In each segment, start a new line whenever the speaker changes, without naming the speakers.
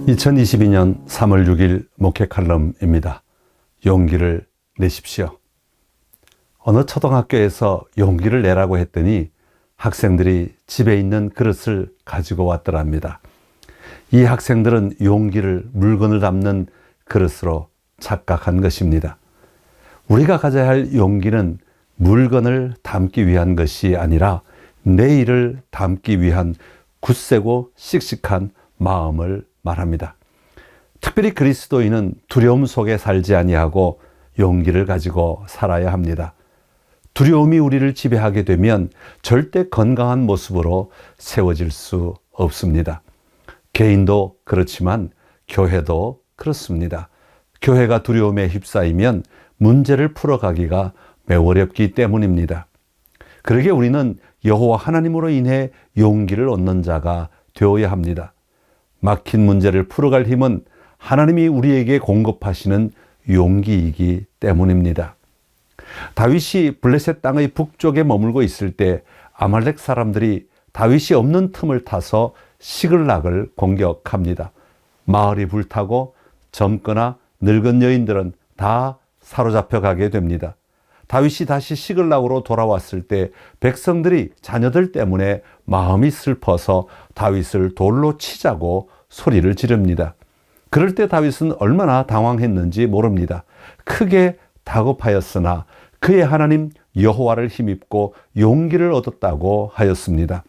2022년 3월 6일 목회 칼럼입니다. 용기를 내십시오. 어느 초등학교에서 용기를 내라고 했더니 학생들이 집에 있는 그릇을 가지고 왔더랍니다. 이 학생들은 용기를 물건을 담는 그릇으로 착각한 것입니다. 우리가 가져야 할 용기는 물건을 담기 위한 것이 아니라 내일을 담기 위한 굳세고 씩씩한 마음을 말합니다. 특별히 그리스도인은 두려움 속에 살지 아니하고 용기를 가지고 살아야 합니다. 두려움이 우리를 지배하게 되면 절대 건강한 모습으로 세워질 수 없습니다. 개인도 그렇지만 교회도 그렇습니다. 교회가 두려움에 휩싸이면 문제를 풀어가기가 매우 어렵기 때문입니다. 그러기에 우리는 여호와 하나님으로 인해 용기를 얻는 자가 되어야 합니다. 막힌 문제를 풀어갈 힘은 하나님이 우리에게 공급하시는 용기이기 때문입니다. 다윗이 블레셋 땅의 북쪽에 머물고 있을 때 아말렉 사람들이 다윗이 없는 틈을 타서 시글락을 공격합니다. 마을이 불타고 젊거나 늙은 여인들은 다 사로잡혀 가게 됩니다. 다윗이 다시 시글락으로 돌아왔을 때 백성들이 자녀들 때문에 마음이 슬퍼서 다윗을 돌로 치자고 소리를 지릅니다. 그럴 때 다윗은 얼마나 당황했는지 모릅니다. 크게 다급하였으나 그의 하나님 여호와를 힘입고 용기를 얻었다고 하였습니다.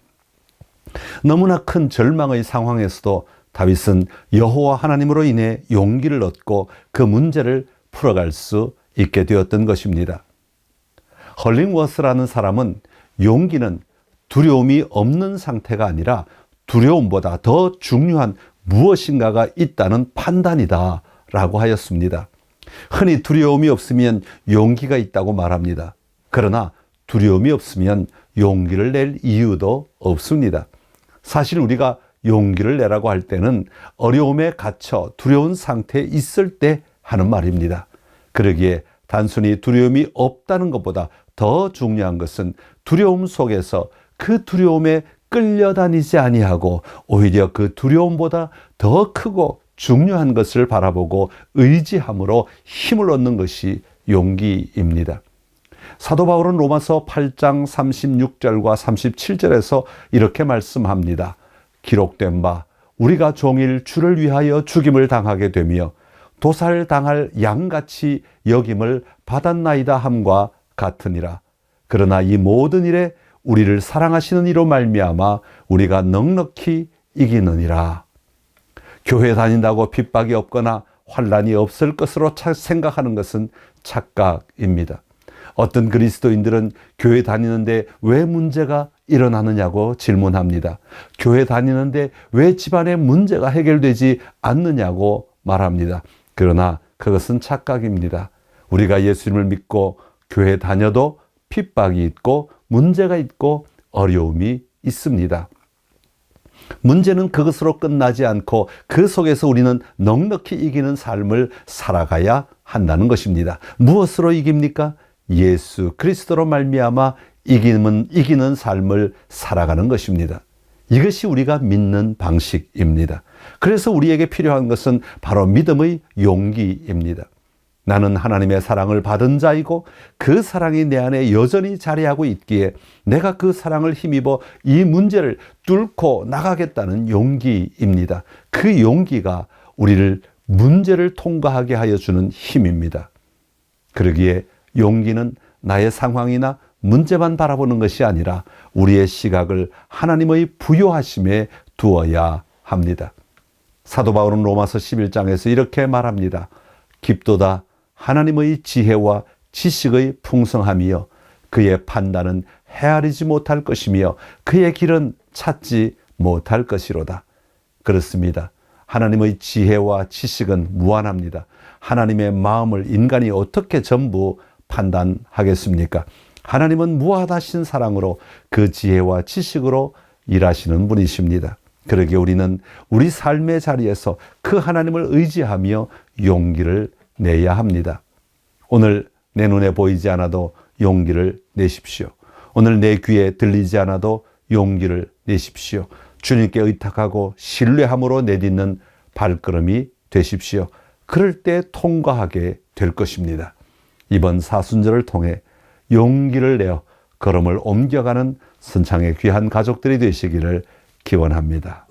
너무나 큰 절망의 상황에서도 다윗은 여호와 하나님으로 인해 용기를 얻고 그 문제를 풀어갈 수 있게 되었던 것입니다. 헐링워스라는 사람은 용기는 두려움이 없는 상태가 아니라 두려움보다 더 중요한 무엇인가가 있다는 판단이다 라고 하였습니다. 흔히 두려움이 없으면 용기가 있다고 말합니다. 그러나 두려움이 없으면 용기를 낼 이유도 없습니다. 사실 우리가 용기를 내라고 할 때는 어려움에 갇혀 두려운 상태에 있을 때 하는 말입니다. 그러기에 단순히 두려움이 없다는 것보다 더 중요한 것은 두려움 속에서 그 두려움에 끌려다니지 아니하고 오히려 그 두려움보다 더 크고 중요한 것을 바라보고 의지함으로 힘을 얻는 것이 용기입니다. 사도 바울은 로마서 8장 36절과 37절에서 이렇게 말씀합니다. 기록된 바 우리가 종일 주를 위하여 죽임을 당하게 되며 도살당할 양같이 여김을 받았나이다 함과 같으니라. 그러나 이 모든 일에 우리를 사랑하시는 이로 말미암아 우리가 넉넉히 이기느니라. 교회 다닌다고 핍박이 없거나 환난이 없을 것으로 생각하는 것은 착각입니다. 어떤 그리스도인들은 교회 다니는데 왜 문제가 일어나느냐고 질문합니다. 교회 다니는데 왜 집안의 문제가 해결되지 않느냐고 말합니다. 그러나 그것은 착각입니다. 우리가 예수님을 믿고 교회 다녀도 핍박이 있고 문제가 있고 어려움이 있습니다. 문제는 그것으로 끝나지 않고 그 속에서 우리는 넉넉히 이기는 삶을 살아가야 한다는 것입니다. 무엇으로 이깁니까? 예수 그리스도로 말미암아 이기는 삶을 살아가는 것입니다. 이것이 우리가 믿는 방식입니다. 그래서 우리에게 필요한 것은 바로 믿음의 용기입니다. 나는 하나님의 사랑을 받은 자이고 그 사랑이 내 안에 여전히 자리하고 있기에 내가 그 사랑을 힘입어 이 문제를 뚫고 나가겠다는 용기입니다. 그 용기가 우리를 문제를 통과하게 하여 주는 힘입니다. 그러기에 용기는 나의 상황이나 문제만 바라보는 것이 아니라 우리의 시각을 하나님의 부요하심에 두어야 합니다. 사도 바울은 로마서 11장에서 이렇게 말합니다. 깊도다 하나님의 지혜와 지식의 풍성함이여 그의 판단은 헤아리지 못할 것이며 그의 길은 찾지 못할 것이로다. 그렇습니다. 하나님의 지혜와 지식은 무한합니다. 하나님의 마음을 인간이 어떻게 전부 판단하겠습니까? 하나님은 무한하신 사랑으로 그 지혜와 지식으로 일하시는 분이십니다. 그러기에 우리는 우리 삶의 자리에서 그 하나님을 의지하며 용기를 내야 합니다. 오늘 내 눈에 보이지 않아도 용기를 내십시오. 오늘 내 귀에 들리지 않아도 용기를 내십시오. 주님께 의탁하고 신뢰함으로 내딛는 발걸음이 되십시오. 그럴 때 통과하게 될 것입니다. 이번 사순절을 통해 용기를 내어 걸음을 옮겨가는 선창의 귀한 가족들이 되시기를 기원합니다.